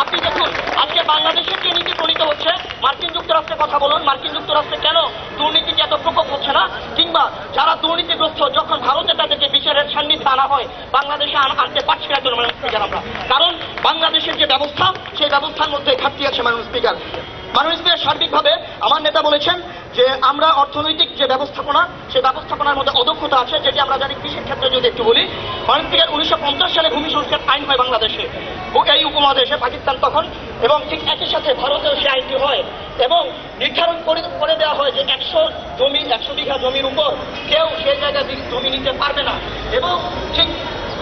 আপনি দেখুন আজকে বাংলাদেশের যে নীতি প্রণীত হচ্ছে, মার্কিন যুক্তরাষ্ট্রের কথা বলুন, মার্কিন যুক্তরাষ্ট্রে কেন দুর্নীতিকে এত প্রকোপ হচ্ছে না? কিংবা যারা দুর্নীতিগ্রস্ত যখন ভারতে তাদেরকে বিচারের সান্নিধ্যে আনা হয়, বাংলাদেশে আনতে পারছি না কেন মাননীয় স্পিকার আমরা? কারণ বাংলাদেশের যে ব্যবস্থা, সেই ব্যবস্থার মধ্যে ঘাটতি আছে মাননীয় স্পিকার। মাননীয় স্পিকার, সার্বিকভাবে আমার নেতা বলেছেন যে আমরা অর্থনৈতিক যে ব্যবস্থাপনা, সেই ব্যবস্থাপনার মধ্যে অদক্ষতা আছে, যেটি আমরা জানি। কৃষির ক্ষেত্রে যদি একটু বলি, মাননীয় স্পিকার 1950 সালে ভূমি সংস্কার আইন হয় বাংলাদেশে, এই উপমহাদেশে, পাকিস্তান তখন, এবং ঠিক একই সাথে ভারতেও সেই আইনটি হয় এবং নির্ধারণ করে দেওয়া হয় যে 100 বিঘা জমির উপর কেউ সেই জায়গায় জমি নিতে পারবে না। এবং ঠিক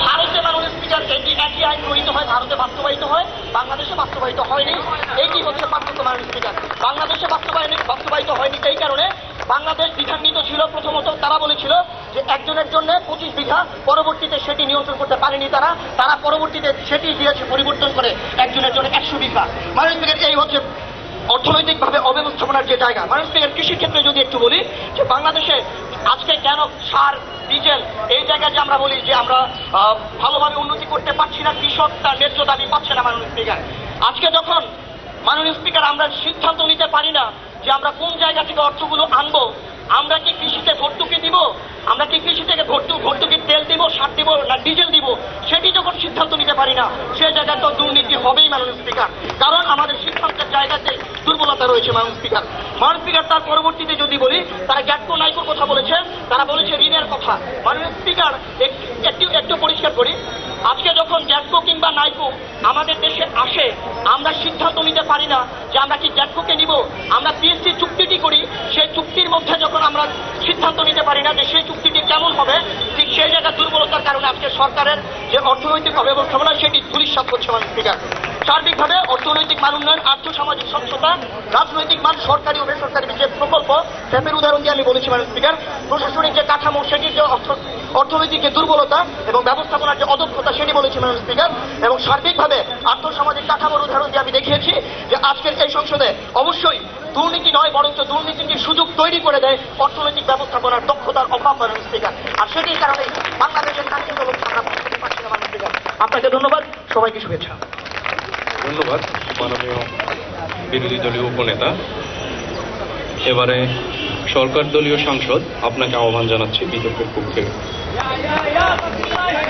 ভারতে মাননীয় স্পিকার এটি একই আইন প্রণীত হয়, ভারতে বাস্তবায়িত হয়, বাংলাদেশে বাস্তবায়িত হয়নি। এইটি হচ্ছে পার্থক্য মাননীয় স্পিকার। বাংলাদেশে বাস্তবায়িত হয়নি এই কারণে, বাংলাদেশ দ্বিধান্বিত ছিল। প্রথমত তারা বলেছিল যে একজনের জন্য 25 বিঘা, পরবর্তীতে সেটি নিয়ন্ত্রণ করতে পারেনি তারা পরবর্তীতে সেটি দিয়েছে পরিবর্তন করে একজনের জন্য 100 বিঘা। মাননীয় স্পিকার, এই হচ্ছে অর্থনৈতিকভাবে অব্যবস্থাপনার যে জায়গা। মাননীয় স্পিকার, কৃষির ক্ষেত্রে যদি একটু বলি, যে বাংলাদেশে আজকে কেন সার, ডিজেল, এই জায়গায় যে আমরা বলি যে আমরা ভালোভাবে উন্নতি করতে পারছি না, কৃষক তার ন্যায্য দাবি পাচ্ছে না। মাননীয় স্পিকার, আজকে যখন মাননীয় স্পিকার আমরা সিদ্ধান্ত নিতে পারি না যে আমরা কোন জায়গা থেকে অর্থগুলো আনবো, আমরা কি কৃষিতে ভর্তুকি দিব, আমরা কি কৃষি থেকে ভর্তুকির তেল দিব, সার দিব না ডিজেল দিব, সেটি যখন সিদ্ধান্ত নিতে পারি না, সে জায়গায় তো দুর্নীতি হবেই মাননীয় স্পিকার। কারণ আমাদের সিদ্ধান্তের জায়গাতে দুর্বলতা রয়েছে মাননীয় স্পিকার। মাননীয় স্পিকার, তার পরবর্তীতে যদি বলি, তারা গ্যাটকো নাইকোর কথা বলেছে, তারা বলেছে ঋণের কথা। মাননীয় স্পিকার, একটু পরিষ্কার করি, আজকে যখন গ্যাটকো কিংবা নাইকো আমাদের দেশে আসে, আমরা সিদ্ধান্ত নিতে পারি না যে আমরা কি গ্যাটকোকে নিব, আমরা পিএসসি চুক্তিটি করি, সেই চুক্তির মধ্যে যখন আমরা সিদ্ধান্ত নিতে পারি না যে সেই চুক্তিটি কেমন হবে, ঠিক সেই জায়গায় দুর্বলতার কারণে আজকে সরকারের যে অর্থনৈতিক অব্যবস্থাপনা, সেটি ধূলিসাৎ হচ্ছে মাননীয় স্পিকার। সার্বিকভাবে অর্থনৈতিক মান উন্নয়ন, আর্থসামাজিক স্বচ্ছতা, রাজনৈতিক মান, সরকারি ও বেসরকারি যে প্রকল্প, স্যাপের উদাহরণ দিয়ে আমি বলেছি মাননীয় স্পিকার। প্রশাসনিক যে কাঠামো, সেটির যে অর্থনৈতিক যে দুর্বলতা এবং ব্যবস্থাপনার যে অদক্ষতা, সেটি বলেছি মাননীয় স্পিকার। এবং সার্বিকভাবে আর্থসামাজিক কাঠামোর উদাহরণ দিয়ে আমি দেখিয়েছি যে আজকের এই সংসদে অবশ্যই দুর্নীতি নয়, বরঞ্চ দুর্নীতির সুযোগ তৈরি করে দেয় অর্থনৈতিক ব্যবস্থাপনার দক্ষতার অভাব মাননীয় স্পিকার। আর সেটির কারণে বাংলাদেশের কাঙ্ক্ষিত লক্ষ্য আমরা পৌঁছতে পারছি না মাননীয় স্পিকার। আপনাকে ধন্যবাদ, সবাইকে শুভেচ্ছা। ধন্যবাদ মাননীয় বিরোধী দলীয় উপনেতা। এবারে সরকার দলীয় সাংসদ, আপনাকে আহ্বান জানাচ্ছি বিতর্কের পক্ষে।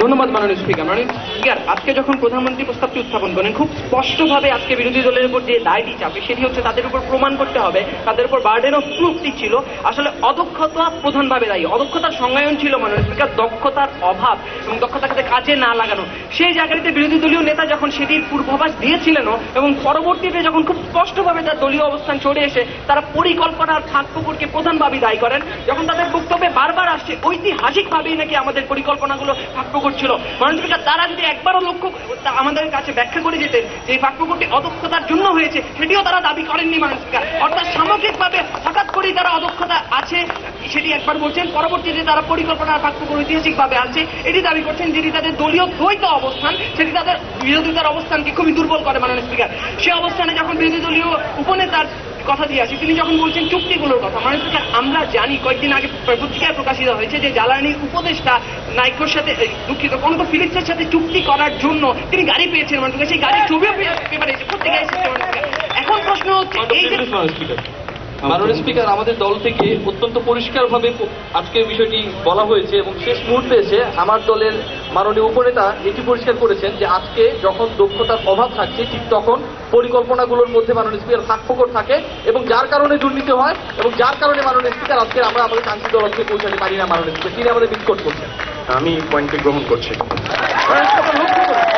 ধন্যবাদ মাননীয় স্পিকার। মাননীয় স্পিকার, আজকে যখন প্রধানমন্ত্রী প্রস্তাবটি উত্থাপন করেন, খুব স্পষ্টভাবে আজকে বিরোধী দলের উপর যে দায়টি চাপে, সেটি হচ্ছে তাদের উপর প্রমাণ করতে হবে, তাদের উপর বার্ডেন অফ প্রুফটি ছিল আসলে অদক্ষতা প্রধানভাবে দায়ী। অদক্ষতার সংজ্ঞায়ন ছিল মাননীয় স্পিকার দক্ষতার অভাব এবং দক্ষতাকে কাজে না লাগানো। সেই জায়গাটিতে বিরোধী দলীয় নেতা যখন সেটির পূর্বাভাস দিয়েছিলেন এবং পরবর্তীতে যখন খুব স্পষ্টভাবে তার দলীয় অবস্থান সরে এসে তারা পরিকল্পনার ফাঁকফোকরকে প্রধানভাবে দায়ী করেন, যখন তাদের বক্তব্যে বারবার আসছে ঐতিহাসিকভাবেই নাকি আমাদের পরিকল্পনাগুলো ফাঁকফোকর ছিল। মাননীয় স্পিকার, তারা যদি একবারও আমাদের কাছে ব্যাখ্যা করে যেতেন যে এই ফাঁকফোকরটি অদক্ষতার জন্য হয়েছে, সেটিও তারা দাবি করেননি মাননীয় স্পিকার। অর্থাৎ সামগ্রিকভাবে হঠাৎ করেই তারা অদক্ষতা আছে সেটি একবার বলছেন, পরবর্তীতে তারা পরিকল্পনার ফাঁকফোকর ঐতিহাসিকভাবে আছে এটি দাবি করছেন, যেটি তাদের দলীয় দ্বৈত অবস্থান, সেটি তাদের বিরোধিতার অবস্থানকে খুবই দুর্বল করে মাননীয় স্পিকার। সে অবস্থানে যখন বিরোধী দলীয় উপনেতার কথা দিয়ে আসি, তিনি যখন বলছেন চুক্তিগুলোর কথা, মাননীয় স্পিকার, আমরা জানি কয়েকদিন আগে পত্রিকায় প্রকাশিত হয়েছে যে জ্বালানির উপদেষ্টা নাইকোর সাথে, দুঃখিত, কনক ফিলিপসের সাথে চুক্তি করার জন্য তিনি গাড়ি পেয়েছেন মাননীয় স্পিকার। সেই গাড়ির ছবিও পেপারে এসে পত্রিকায় এসেছে মাননীয় স্পিকার। এখন প্রশ্ন হচ্ছে এই যে মাননীয় স্পিকার, আমাদের দল থেকে অত্যন্ত পরিষ্কারভাবে আজকের বিষয়টি বলা হয়েছে এবং শেষ মুহূর্তে এসে আমার দলের মাননীয় উপনেতা এটি পরিষ্কার করেছেন যে আজকে যখন দক্ষতার অভাব থাকছে, ঠিক তখন পরিকল্পনাগুলোর মধ্যে মাননীয় স্পিকার ফাঁকফোকর থাকে এবং যার কারণে দুর্নীতি হয় এবং যার কারণে মাননীয় স্পিকার আজকে আমরা আমাদের কাঙ্ক্ষিত লক্ষ্যে পৌঁছাতে পারি না। মাননীয় স্পিকার, তিনি আমাদের বিস্কট করছেন। আমি পয়েন্টটি গ্রহণ করছি।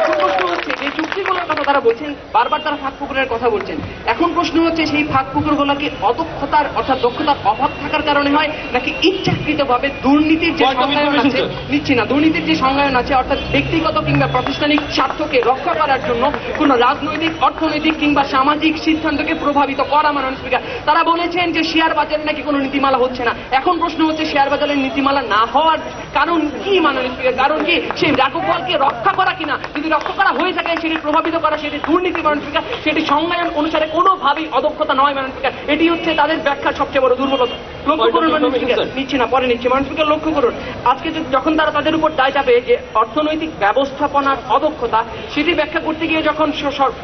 এখন প্রশ্ন হচ্ছে যে চুক্তিগুলোর কথা তারা বলছেন, বারবার তারা ফাঁকফোকরের কথা বলছেন। এখন প্রশ্ন হচ্ছে সেই ফাঁকফোকরগুলো কি অদক্ষতার অর্থাৎ দক্ষতার অভাব থাকার কারণে হয়, নাকি ইচ্ছাকৃতভাবে দুর্নীতির যে সংজ্ঞায়ন আছে, নিচ্ছি না, দুর্নীতির যে সংজ্ঞায়ন আছে অর্থাৎ ব্যক্তিগত কিংবা প্রাতিষ্ঠানিক স্বার্থকে রক্ষা করার জন্য কোন রাজনৈতিক, অর্থনৈতিক কিংবা সামাজিক সিদ্ধান্তকে প্রভাবিত করা মাননীয় স্পিকার। তারা বলেছেন যে শেয়ার বাজারে নাকি কোনো নীতিমালা হচ্ছে না। এখন প্রশ্ন হচ্ছে শেয়ার বাজারের নীতিমালা না হওয়ার কারণ কি মাননীয় স্পিকার? কারণ কি সেই রাঘবপালকে রক্ষা করা কিনা? যদি রক্ষা করা হয়ে থাকে সেটি প্রভাবিত করা, সেটি দুর্নীতি মাননীয় স্পিকার, সেটি সংজ্ঞায়ন অনুসারে কোনোভাবেই অদক্ষতা নয় মাননীয় স্পিকার। এটি হচ্ছে তাদের ব্যাখ্যার সবচেয়ে বড় দুর্বলতা। লক্ষ্য করুন মাননীয় স্পিকার, নিচ্ছি না, পরে নিচ্ছি। মাননীয় স্পিকার লক্ষ্য করুন, আজকে যখন তারা তাদের উপর দায় চাপে যে অর্থনৈতিক ব্যবস্থাপনার অদক্ষতা, সেটি ব্যাখ্যা করতে গিয়ে যখন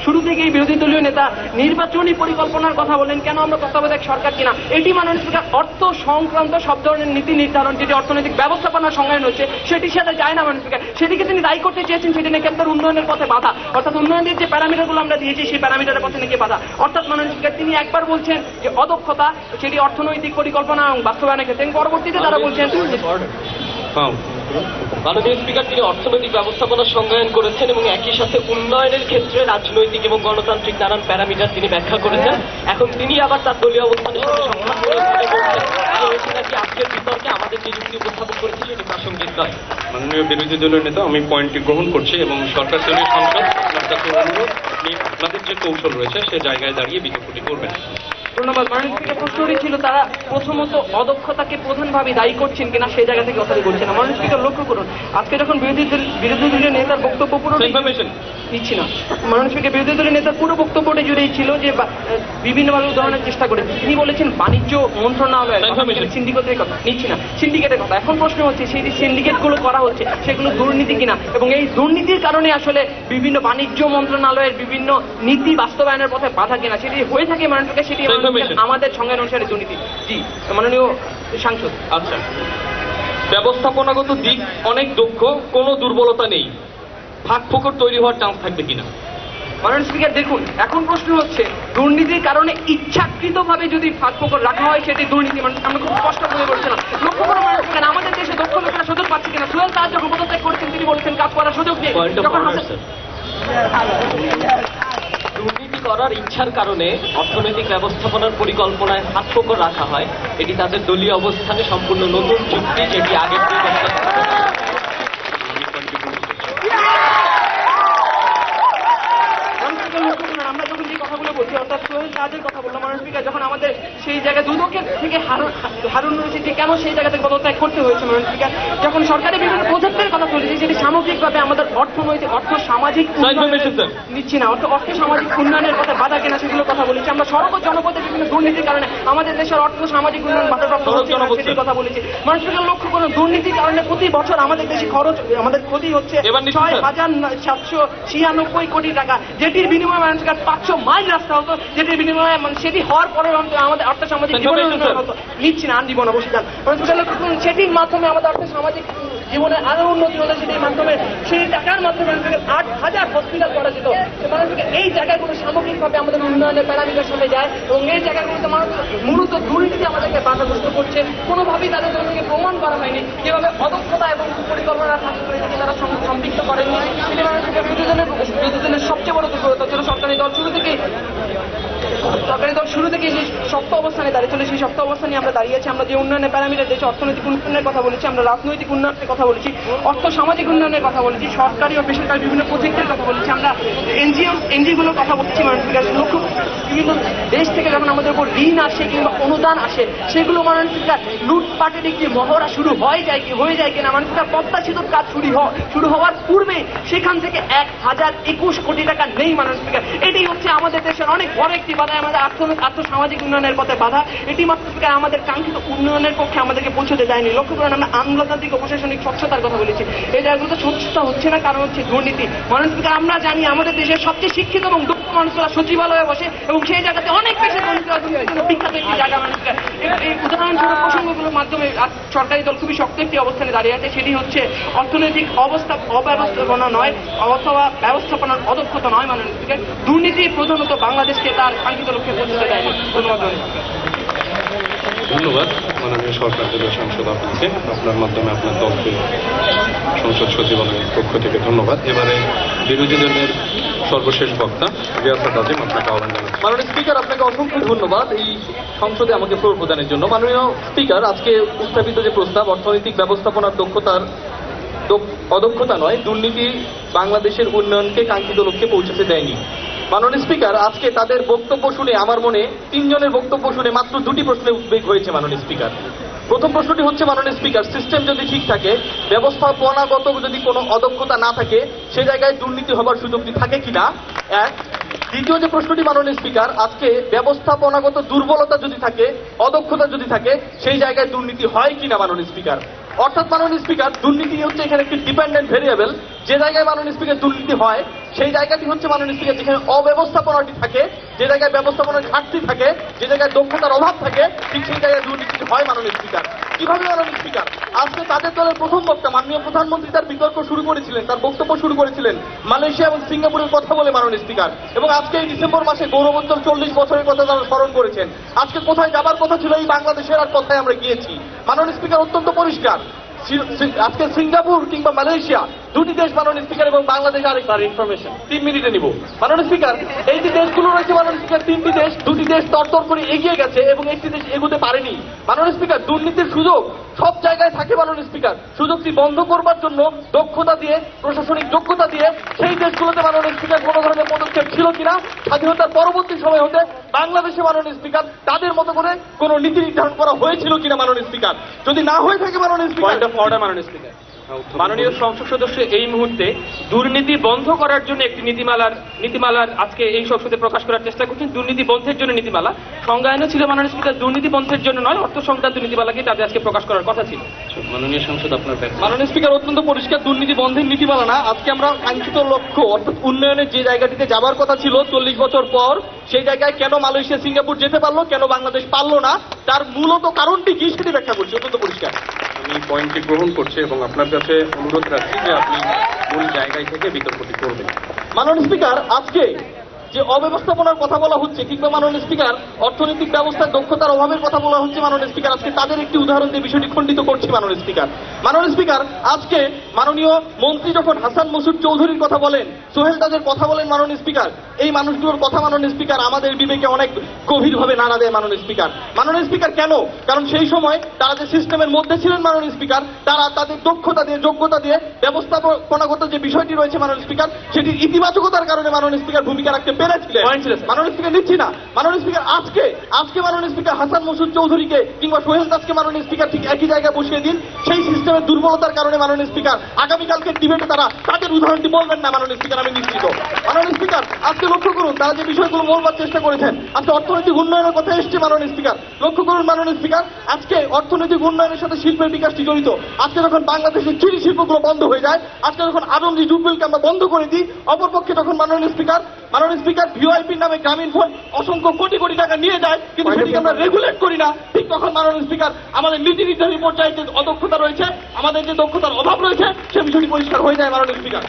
শুরু থেকেই বিরোধী দলীয় নেতা নির্বাচনী পরিকল্পনার কথা বলেন, কেন আমরা তত্ত্বাবধায়ক সরকার কিনা, এটি মাননীয় স্পিকার অর্থ সংক্রান্ত সব ধরনের নীতি নির্ধারণ যেটি অর্থনৈতিক ব্যবস্থাপনার সংজ্ঞায়ন হচ্ছে সেটির সাথে যায় না মাননীয় স্পিকার। সেটিকে তিনি দায়ী করতে চেয়েছেন সেটি নাকি আপনার উন্নয়নের পথে বাধা, অর্থাৎ উন্নয়নের যে প্যারামিটারগুলো আমরা দিয়েছি সেই প্যারামিটারের পথে নাকি বাধা। অর্থাৎ মাননীয় স্পিকার তিনি একবার বলছেন যে অদক্ষতা সেটি অর্থনৈতিক পরিকল্পনা এবং বাস্তবায়নের ক্ষেত্রে, পরবর্তীতে তারা বলছেন হ্যাঁ, মাননীয় স্পিকার তিনি অর্থনৈতিক ব্যবস্থাপনা সংজ্ঞায়ন করেছেন এবং একই সাথে উন্নয়নের ক্ষেত্রে রাজনৈতিক এবং গণতান্ত্রিক নানান প্যারামিটার তিনি ব্যাখ্যা করেছেন। এখন তিনি আবার তার দলীয় অবস্থানের সাথে সংখ্যালঘুভাবে বলছেন যে এটি নাকি আজকের বিতর্কে আমাদের যে যুক্তি উপস্থাপন করেছে সেটি প্রাসঙ্গিক নয়। মাননীয় বিরোধী দলীয় নেতা, আমি পয়েন্টটি গ্রহণ করছি এবং সরকার দলীয় সংসদ আপনার কাছে অনুরোধ, আপনি আপনাদের যে কৌশল রয়েছে সে জায়গায় দাঁড়িয়ে বিতর্কটি করবেন। ধন্যবাদ। মাননীয় স্পিকার প্রশ্নটি ছিল তারা প্রথমত অদক্ষতাকে প্রধানভাবে দায়ী করছেন কিনা সেই জায়গা থেকে কথাটি বলছেন না। মাননীয় স্পিকার লক্ষ্য করুন, আজকে যখন বিরোধী দলীয় নেতার বক্তব্য পুরো নিচ্ছি না, মাননীয় স্পিকার বিরোধী দলীয় নেতার পুরো বক্তব্যটা জুড়েই ছিল যে বিভিন্নভাবে উদাহরণের চেষ্টা করেছেন। তিনি বলেছেন বাণিজ্য মন্ত্রণালয় সিন্ডিকেটের কথা, নিচ্ছি না সিন্ডিকেটের কথা। এখন প্রশ্ন হচ্ছে সেই যে সিন্ডিকেটগুলো করা হচ্ছে সেগুলো দুর্নীতি কিনা, এবং এই দুর্নীতির কারণে আসলে বিভিন্ন বাণিজ্য মন্ত্রণালয়ের বিভিন্ন নীতি বাস্তবায়নের পথে বাধা কিনা, সেটি হয়ে থাকে মাননীয় স্পিকার, সেটি আমাদের সংজ্ঞান অনুসারে দুর্নীতি। জি মাননীয় সাংসদ। আচ্ছা, ব্যবস্থাপনাগত দিক অনেক দক্ষ, কোনো দুর্বলতা নেই, ফাঁকফোকর তৈরি হওয়ার চান্স থাকবে কিনা? মাননীয় স্পিকার দেখুন, এখন প্রশ্ন হচ্ছে দুর্নীতির কারণে ইচ্ছাকৃতভাবে যদি ফাঁকফোকর রাখা হয় সেটি দুর্নীতি। মানুষ আমরা খুব স্পষ্ট করে বলছিলাম। লক্ষ্য করে মাননীয় স্পিকার, আমাদের দেশে দক্ষ লোকেরা সুযোগ পাচ্ছে কিনা। সোহেল তাজ যখন পদত্যাগ করেছেন তিনি বলেছেন কাজ করার সুযোগ নেই। যখন দুর্নীতি করার ইচ্ছার কারণে অর্থনৈতিক ব্যবস্থাপনার পরিকল্পনায় ফাঁকফোকর রাখা হয়, এটি তাদের দলীয় অবস্থানে সম্পূর্ণ নতুন যুক্তি, যেটি আগের দুই বছর আমরা যখন যে কথাগুলো বলছি, অর্থাৎ সোহেল তাজের কথা বললাম, মাননীয় স্পিকার যখন আমাদের সেই জায়গায় দুদকের থেকে হারুন রশিদকে কেন সেই জায়গা থেকে পদত্যাগ করতে হয়েছে মাননীয় স্পিকার, যখন সরকারের বিভিন্ন প্রজেক্টের কথা চলেছে সেটি সামগ্রিকভাবে আমাদের অর্থনৈতিক অর্থ সামাজিক নিচ্ছি না, অর্থ সামাজিক উন্নয়নের পথে বাধা কেনা সেগুলো কথা বলেছি। আমরা সড়ক ও জনপথে বিভিন্ন দুর্নীতির কারণে আমাদের দেশের অর্থ সামাজিক উন্নয়ন বাধাপ্রাপ্ত হচ্ছে সেটির কথা বলেছি। মাননীয় স্পিকার লক্ষ্য করুন, দুর্নীতির কারণে প্রতি বছর আমাদের দেশে খরচ, আমাদের ক্ষতি হচ্ছে ৬,৭৯৬ কোটি টাকা, যেটির বিনিময়ে মাননীয় স্পিকার 500 মাইল রাস্তা হতো, যেটির বিনিময়ে সেটি হওয়ার পরে আমাদের অর্থ সামাজিক জীবনের উন্নয়ন হতো। নিচ্ছি না, জীবন অবশ্যই যান। সেটির মাধ্যমে আমাদের অর্থ সামাজিক জীবনে আরো উন্নতি হতো, সেটির মাধ্যমে সেই টাকার মাধ্যমে 8,000 হসপিটাল করা যেত। এই জায়গাগুলো সামগ্রিকভাবে আমাদের উন্নয়নের প্যারামিটার সাথে যায় এবং এই জায়গাগুলোতে মূলত দুর্নীতি আমাদেরকে বাধাগ্রস্ত করছে। কোনোভাবেই তাদের জন্য প্রমাণ করা হয়নি কিভাবে অদক্ষতা এবং পরিকল্পনার কাজ করে থেকে তারা সম্পৃক্ত করেননি। সেটি বিরোধী দলের সবচেয়ে বড় দুর্বলতা ছিল। সরকারি দল শুরু থেকে যে শক্ত অবস্থানে দাঁড়িয়েছিল সেই শক্ত অবস্থানে আমরা দাঁড়িয়েছি। আমরা যে উন্নয়নের প্যারামিটার দিয়েছি, অর্থনৈতিক উন্নয়নের কথা বলেছি, আমরা রাজনৈতিক উন্নয়নের কথা বলেছি, অর্থ সামাজিক উন্নয়নের কথা বলেছি, সরকারি ও বেসরকারি বিভিন্ন প্রজেক্টের কথা বলেছি, আমরা এনজিওগুলোর কথা বলছি। লক্ষ্য বিভিন্ন দেশ থেকে যখন আমাদের উপর ঋণ আসে কিংবা অনুদান আসে সেগুলো মাননীয় লুটপাটের একটি মহড়া শুরু হয়ে যায় কিনা। মাননীয় পদ্মা সেতুর কাজ শুরু হওয়ার পূর্বে সেখান থেকে 1021 কোটি টাকা নেই মাননীয় স্পিকার। এটি হচ্ছে আমাদের দেশের অনেক বড় একটি বাধা, আমাদের আর্থসামাজিক উন্নয়নের পথে বাধা। এটি মাত্র স্পিকার আমাদের কাঙ্ক্ষিত উন্নয়নের পক্ষে আমাদেরকে পৌঁছতে দেয়নি। লক্ষ্য করেন, আমরা আমলাতান্ত্রিক ও প্রশাসনিক স্বচ্ছতার কথা বলেছি, এই জায়গাগুলোতে স্বচ্ছতা হচ্ছে না, কারণ হচ্ছে দুর্নীতি। মাননীয় স্পিকার আমরা জানি আমাদের দেশের সবচেয়ে শিক্ষিত এবং দক্ষ মানুষরা সচিবালয়ে বসে এবং সেই জায়গাতে অনেক বেশি বিখ্যাত একটি জায়গা। মাননীয় স্পিকার এই উদাহরণস্বরূপ প্রসঙ্গগুলোর মাধ্যমে সরকারি দল খুবই শক্ত একটি অবস্থানে দাঁড়িয়ে আছে, সেটি হচ্ছে অর্থনৈতিক অব্যবস্থাপনা নয় অথবা ব্যবস্থাপনার অদক্ষতা নয়। মাননীয় স্পিকার দুর্নীতি প্রধানত বাংলাদেশকে তার কাঙ্ক্ষিত লক্ষ্যে পৌঁছতে দেয়নি। ধন্যবাদ। ধন্যবাদ মাননীয় সরকার দলীয় সাংসদ আপনাকে, আপনার মাধ্যমে আপনার দলকে সংসদ সচিবালয়ের পক্ষ থেকে ধন্যবাদ। এবারে বিরোধী দলের সর্বশেষ বক্তা রিয়াসাত আজিম, আপনাকে আহ্বান জানাচ্ছি। মাননীয় স্পিকার, আপনাকে অসংখ্য ধন্যবাদ এই সংসদে আমাকে ফ্লোর প্রদানের জন্য। মাননীয় স্পিকার, আজকে উত্থাপিত যে প্রস্তাব অর্থনৈতিক ব্যবস্থাপনার অদক্ষতা নয়, দুর্নীতি বাংলাদেশের উন্নয়নকে কাঙ্ক্ষিত লক্ষ্যে পৌঁছাতে দেয়নি। মাননীয় স্পিকার, আজকে তাদের বক্তব্য শুনে আমার মনে তিনজনের বক্তব্য শুনে মাত্র দুটি প্রশ্নে উদ্বেগ হয়েছে মাননীয় স্পিকার। প্রথম প্রশ্নটি হচ্ছে মাননীয় স্পিকার, সিস্টেম যদি ঠিক থাকে, ব্যবস্থাপনাগত যদি কোনো অদক্ষতা না থাকে, সে জায়গায় দুর্নীতি হবার সুযোগটি থাকে কিনা, এক। দ্বিতীয় যে প্রশ্নটি মাননীয় স্পিকার, আজকে ব্যবস্থাপনাগত দুর্বলতা যদি থাকে, অদক্ষতা যদি থাকে, সেই জায়গায় দুর্নীতি হয় কিনা মাননীয় স্পিকার। অর্থাৎ মাননীয় স্পিকার, দুর্নীতি হচ্ছে এখানে একটি ডিপেন্ডেন্ট ভেরিয়েবল। যে জায়গায় মাননীয় স্পিকার দুর্নীতি হয় সেই জায়গাটি হচ্ছে মাননীয় স্পিকার যেখানে অব্যবস্থাপনাটি থাকে, যে জায়গায় ব্যবস্থাপনার ঘাটতি থাকে, যে জায়গায় দক্ষতার অভাব থাকে, ঠিক সেই জায়গায় দুর্নীতি হয় মাননীয় স্পিকার। কিভাবে মাননীয় স্পিকার? আজকে তাদের দলের প্রথম বক্তা মাননীয় প্রধানমন্ত্রী তার বিতর্ক শুরু করেছিলেন, তার বক্তব্য শুরু করেছিলেন মালয়েশিয়া এবং সিঙ্গাপুরের কথা বলে মাননীয় স্পিকার, এবং আজকে এই ডিসেম্বর মাসে গৌরবোজ্জ্বল 40 বছরের কথা তারা স্মরণ করেছেন। আজকে কোথায় যাবার কথা ছিল এই বাংলাদেশের, আর কোথায় আমরা গিয়েছি? মাননীয় স্পিকার অত্যন্ত পরিষ্কার, আজকে সিঙ্গাপুর কিংবা মালয়েশিয়া দুটি দেশ মাননীয় স্পিকার এবং বাংলাদেশ আরেকবার ইনফরমেশন 3 মিনিটে নিব। মাননীয় স্পিকার, এই যে দেশগুলো রয়েছে মাননীয় স্পিকার, তিনটি দেশ, দুটি দেশ তরতর করে এগিয়ে গেছে এবং একটি দেশ এগোতে পারেনি। মাননীয় স্পিকার, দুর্নীতির সুযোগ সব জায়গায় থাকে মাননীয় স্পিকার। সুযোগটি বন্ধ করবার জন্য দক্ষতা দিয়ে, প্রশাসনিক যোগ্যতা দিয়ে সেই দেশগুলোতে মাননীয় স্পিকার কোনো ধরনের পদক্ষেপ ছিল কিনা স্বাধীনতার পরবর্তী সময় হতে বাংলাদেশে মাননীয় স্পিকার তাদের মতো করে কোনো নীতি নির্ধারণ করা হয়েছিল কিনা মাননীয় স্পিকার? যদি না হয়ে থাকে মাননীয় স্পিকার, অর্ডার মাননীয় স্পিকার। মাননীয় সংসদ সদস্য এই মুহূর্তে দুর্নীতি বন্ধ করার জন্য একটি নীতিমালার আজকে এই সংসদে প্রকাশ করার চেষ্টা করছেন। দুর্নীতি বন্ধের জন্য নীতিমালা সংজ্ঞায়ন ছিল মাননীয় স্পিকার, দুর্নীতি বন্ধের জন্য নয়, অর্থ সংক্রান্ত নীতিমালাকে তাদের আজকে প্রকাশ করার কথা ছিল। মাননীয় সংসদ আপনার মাননীয় স্পিকার, অত্যন্ত পরিষ্কার, দুর্নীতি বন্ধের নীতিমালা না। আজকে আমরা কাঙ্ক্ষিত লক্ষ্য অর্থাৎ উন্নয়নের যে জায়গাটিতে যাবার কথা ছিল 40 বছর পর, সেই জায়গায় কেন মালয়েশিয়া সিঙ্গাপুর যেতে পারলো, কেন বাংলাদেশ পারলো না, তার মূলত কারণটি কি সেটি ব্যাখ্যা করছি। অত্যন্ত পরিষ্কার। আমি পয়েন্টটি গ্রহণ করছি এবং আপনার কাছে অনুরোধ রাখছি যে আপনি মূল জায়গায় থেকে বিতর্কটি করবেন। মাননীয় স্পিকার, আজকে যে অব্যবস্থাপনার কথা বলা হচ্ছে কিংবা মাননীয় স্পিকার অর্থনৈতিক ব্যবস্থার দক্ষতার অভাবের কথা বলা হচ্ছে মাননীয় স্পিকার, আজকে তাদের একটি উদাহরণ দিয়ে বিষয়টি খণ্ডিত করছি মাননীয় স্পিকার। মাননীয় স্পিকার, আজকে মাননীয় মন্ত্রী যখন হাসান মাসুদ চৌধুরীর কথা বলেন, সোহেল তাজের কথা বলেন মাননীয় স্পিকার, এই মানুষগুলোর কথা মাননীয় স্পিকার আমাদের বিবেকে অনেক গভীরভাবে নাড়া দেয় মাননীয় স্পিকার। মাননীয় স্পিকার, কেন? কারণ সেই সময় তারা যে সিস্টেমের মধ্যে ছিলেন মাননীয় স্পিকার, তারা তাদের দক্ষতা দিয়ে, যোগ্যতা দিয়ে, ব্যবস্থাপনাগত যে বিষয়টি রয়েছে মাননীয় স্পিকার, সেটির ইতিবাচকতার কারণে মাননীয় স্পিকার ভূমিকা রাখতে পেরেছিলেন। মাননীয় স্পিকার, নিচ্ছি না মাননীয় স্পিকার, আজকে মাননীয় স্পিকার হাসান মাসুদ চৌধুরীকে কিংবা সোহেল দাসকে মাননীয় স্পিকার ঠিক একই জায়গায় বসিয়ে দিন। সেই সিস্টেমের দুর্বলতার কারণে মাননীয় স্পিকার আগামীকালকে ডিবেটে তারা তাদের উদাহরণটি বলবেন না মাননীয় স্পিকার, আমি নিশ্চিত। মাননীয় স্পিকার, আজকে লক্ষ্য করুন তারা যে বিষয়গুলো বলবার চেষ্টা করেছেন। আজকে অর্থনৈতিক উন্নয়নের কথা এসছে মাননীয় স্পিকার, লক্ষ্য করুন মাননীয় স্পিকার, আজকে অর্থনৈতিক উন্নয়নের সাথে শিল্পের বিকাশটি জড়িত। আজকে যখন বাংলাদেশের চিনি শিল্পগুলো বন্ধ হয়ে যায়, আজকে যখন আদমজি জুট মিলকে আমরা বন্ধ করে দিই, অপরপক্ষে যখন মাননীয় স্পিকার ভিওআইপির নামে গ্রামীণ ফোন অসংখ্য কোটি কোটি টাকা নিয়ে যায়, কিন্তু সেটিকে আমরা রেগুলেট করি না, ঠিক তখন মাননীয় স্পিকার আমাদের নীতি নির্ধারী পর্যায়ে যে অদক্ষতা রয়েছে, আমাদের যে দক্ষতার অভাব রয়েছে, সে বিষয়টি পরিষ্কার হয়ে যায় মাননীয় স্পিকার।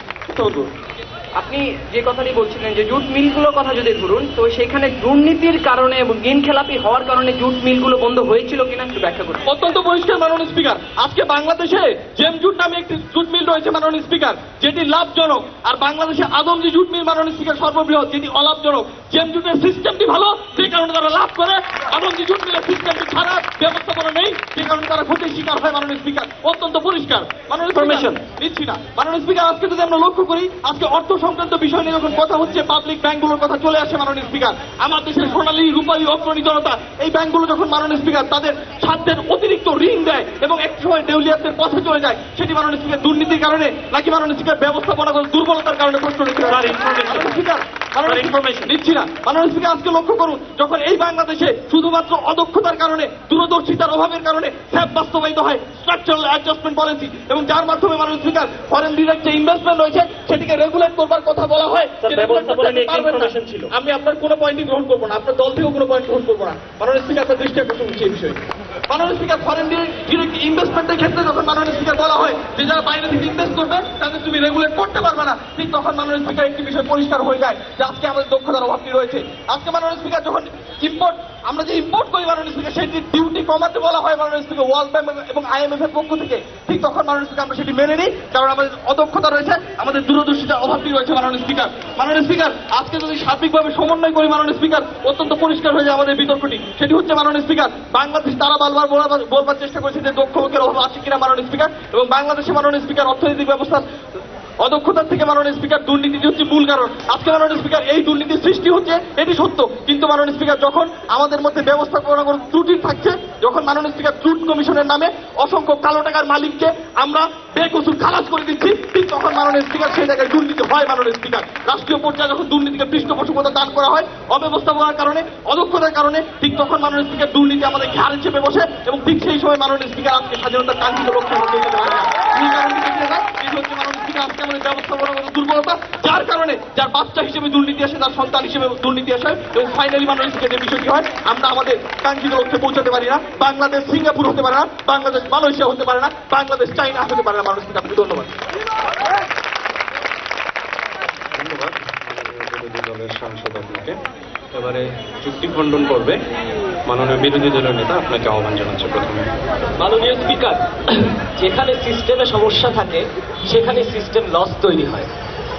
আপনি যে কথাটি বলছিলেন যে জুট মিলগুলোর কথা যদি ধরুন, তো সেখানে দুর্নীতির কারণে এবং ঋণ খেলাপি হওয়ার কারণে জুট মিলগুলো বন্ধ হয়েছিল কিনা একটু ব্যাখ্যা করুন। অত্যন্ত পরিষ্কার মাননীয় স্পিকার, আজকে বাংলাদেশে জেম জুট নামে একটি জুট মিল রয়েছে মাননীয় স্পিকার, যেটি লাভজনক, আর বাংলাদেশে আদমজি জুট মিল মাননীয় স্পিকার সর্ববৃহৎ, যেটি অলাভজনক। জেম জুটের সিস্টেমটি ভালো, যে কারণে তারা লাভ করে, আদমজি জুট মিলের সিস্টেমটি খারাপ, ব্যবস্থাপনা নেই, যে কারণে তারা ক্ষতির শিকার হয় মাননীয় স্পিকার। অত্যন্ত পরিষ্কার মাননীয় স্পিকার, নিচ্ছি না মাননীয় স্পিকার। আজকে যদি আমরা লক্ষ্য করি, আজকে অর্থ সংক্রান্ত বিষয় নিয়ে যখন কথা হচ্ছে, পাবলিক ব্যাংকগুলোর কথা চলে আসে মাননীয় স্পিকার। আমার দেশের সোনালী, রূপালী, অগ্রণী জনতা, এই ব্যাংকগুলো যখন মাননীয় স্পিকার তাদের সাধ্যের অতিরিক্ত ঋণ দেয় এবং এক সময় দেউলিয়াতের পথে চলে যায়, সেটি মাননীয় স্পিকার দুর্নীতির কারণে নাকি মাননীয় স্পিকার ব্যবস্থাপনাগত দুর্বলতার কারণে প্রশ্ন রেখে নিচ্ছি না মাননীয় স্পিকার। আজকে লক্ষ্য করুন, যখন এই বাংলাদেশে শুধুমাত্র অদক্ষতার কারণে, দূরদর্শিতার অভাবের কারণে স্যাপ বাস্তবায়িত হয়, স্ট্রাকচারাল অ্যাডজাস্টমেন্ট পলিসি, এবং যার মাধ্যমে মাননীয় স্পিকার ফরেন ডিরেক্ট যে ইনভেস্টমেন্ট রয়েছে সেটিকে রেগুলেট করবার কথা বলা হয়। আমি আপনার কোনো পয়েন্টই গ্রহণ করবো না, আপনার দল থেকেও কোনো পয়েন্ট গ্রহণ করবো না মাননীয় স্পিকার। আপনার দৃষ্টি আকর্ষণ করছি এই বিষয়ে। মাননীয় স্পিকার, ফরেন ডিরেক্ট ইনভেস্টমেন্টের ক্ষেত্রে যখন মাননীয় স্পিকার বলা হয় যে যারা বাইরে থেকে ইনভেস্ট করবে তাদের তুমি রেগুলেট করতে পারবে না, ঠিক তখন মাননীয় স্পিকার একটি বিষয় পরিষ্কার হয়ে যায় যে আজকে আমাদের দক্ষতার অভাবটি রয়েছে। আজকে মাননীয় স্পিকার যখন আমরা যে ইম্পোর্ট করি মাননীয় স্পিকার, সেটি ডিউটি কমাতে বলা হয় মাননীয় স্পিকার ওয়ার্ল্ড ব্যাংক এবং IMF এর পক্ষ থেকে, ঠিক তখন মাননীয় স্পিকার আমরা সেটি মেনে নিই, কারণ আমাদের অদক্ষতা রয়েছে, আমাদের দূরদর্শিতার অভাবটি রয়েছে মাননীয় স্পিকার। মাননীয় স্পিকার, আজকে যদি সার্বিকভাবে সমন্বয় করি মাননীয় স্পিকার, অত্যন্ত পরিষ্কার হয়ে যায় আমাদের বিতর্কটি। সেটি হচ্ছে মাননীয় স্পিকার, বাংলাদেশ তারা বারবার বলবার চেষ্টা করেছে যে দক্ষ লোকের অভাব আছে কিনা মাননীয় স্পিকার, এবং বাংলাদেশে মাননীয় স্পিকার অর্থনৈতিক ব্যবস্থার অদক্ষতার থেকে মাননীয় স্পিকার দুর্নীতি হচ্ছে মূল কারণ। আজকে মাননীয় স্পিকার এই দুর্নীতির সৃষ্টি হচ্ছে, এটি সত্য, কিন্তু মাননীয় স্পিকার যখন আমাদের মধ্যে ব্যবস্থাপনা কোনো ত্রুটি থাকছে, যখন মাননীয় স্পিকার ট্রুথ কমিশনের নামে অসংখ্য কালো টাকার মালিককে আমরা বেকসুর খালাস করে দিচ্ছি, ঠিক তখন মাননীয় স্পিকার সেই জায়গায় দুর্নীতি হয়। মাননীয় স্পিকার রাষ্ট্রীয় পর্যায়ে যখন দুর্নীতিকে পৃষ্ঠপোষকতা দান করা হয় অব্যবস্থাপনার কারণে, অদক্ষতার কারণে, ঠিক তখন মাননীয় স্পিকার দুর্নীতি আমাদের ঘাড়ে চেপে বসে, এবং ঠিক সেই সময় মাননীয় স্পিকার আজকে স্বাধীনতার কাঙ্ক্ষিত লক্ষ্যে পৌঁছে যেতে পারে না। মূল কারণটি দেখতে যায়, এটি হচ্ছে মাননীয় স্পিকার আজকে আমাদের ব্যবস্থাপনাগত দুর্বলতা, যার কারণে যার বাচ্চা হিসেবে দুর্নীতি আসে, তার সন্তান হিসেবে দুর্নীতি আসে, এবং ফাইনালি মাননীয় স্পিকার যে বিষয়টি হয়, আমরা আমাদের কাঙ্ক্ষিত লক্ষ্যে পৌঁছাতে পারি না। বাংলাদেশ সিঙ্গাপুর হতে পারে না, বাংলাদেশ মালয়েশিয়া হতে পারে না, বাংলাদেশ চাইনা হতে পারে না। মাননীয় স্পিকার, আপনি ধন্যবাদ। ধন্যবাদ বিরোধী দলের সাংসদ আপনাকে। এবারে চুক্তি খণ্ডন করবে মাননীয় বিরোধী দলের নেতা, আপনাকে আহ্বান জানাচ্ছে প্রথমে। মাননীয় স্পিকার, যেখানে সিস্টেমে সমস্যা থাকে সেখানে সিস্টেম লস তৈরি হয়,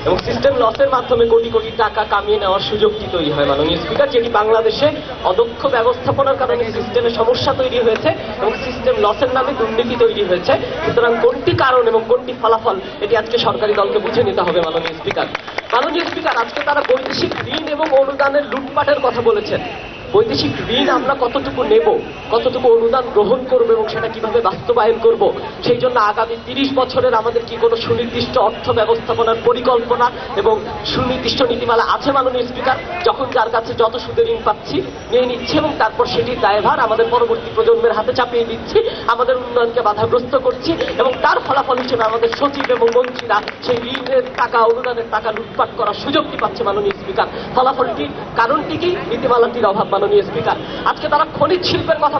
এবং সিস্টেম লসের মাধ্যমে কোটি কোটি টাকা কামিয়ে নেওয়ার সুযোগটি তৈরি হয়। মাননীয় স্পিকার, যেটি বাংলাদেশে অদক্ষ ব্যবস্থাপনার কারণে সিস্টেমে সমস্যা তৈরি হয়েছে এবং সিস্টেম লসের নামে দুর্নীতি তৈরি হয়েছে। সুতরাং কোনটি কারণ এবং কোনটি ফলাফল, এটি আজকে সরকারি দলকে বুঝে নিতে হবে। মাননীয় স্পিকার, আজকে তারা বৈদেশিক ঋণ এবং অনুদানের লুটপাটের কথা বলেছেন। বৈদেশিক ঋণ আমরা কতটুকু নেব, কতটুকু অনুদান গ্রহণ করব এবং সেটা কিভাবে বাস্তবায়ন করব, সেই জন্য আগামী 30 বছরের আমাদের কি কোনো সুনির্দিষ্ট অর্থ ব্যবস্থাপনার পরিকল্পনা এবং সুনির্দিষ্ট নীতিমালা আছে? মাননীয় স্পিকার, যখন যার কাছে যত সুদের ঋণ পাচ্ছি নিয়ে নিচ্ছি এবং তারপর সেটির দায়ভার আমাদের পরবর্তী প্রজন্মের হাতে চাপিয়ে দিচ্ছি, আমাদের উন্নয়নকে বাধাগ্রস্ত করছি, এবং তার ফলাফল হিসেবে আমাদের সচিব এবং মন্ত্রীরা সেই ঋণের টাকা, অনুদানের টাকা লুটপাট করার সুযোগটি পাচ্ছে। মাননীয় স্পিকার, ফলাফলটি, কারণটি কি? নীতিমালাটির অভাব। মাননীয় স্পিকার, আজকে তারা খনিজ শিল্পের কথা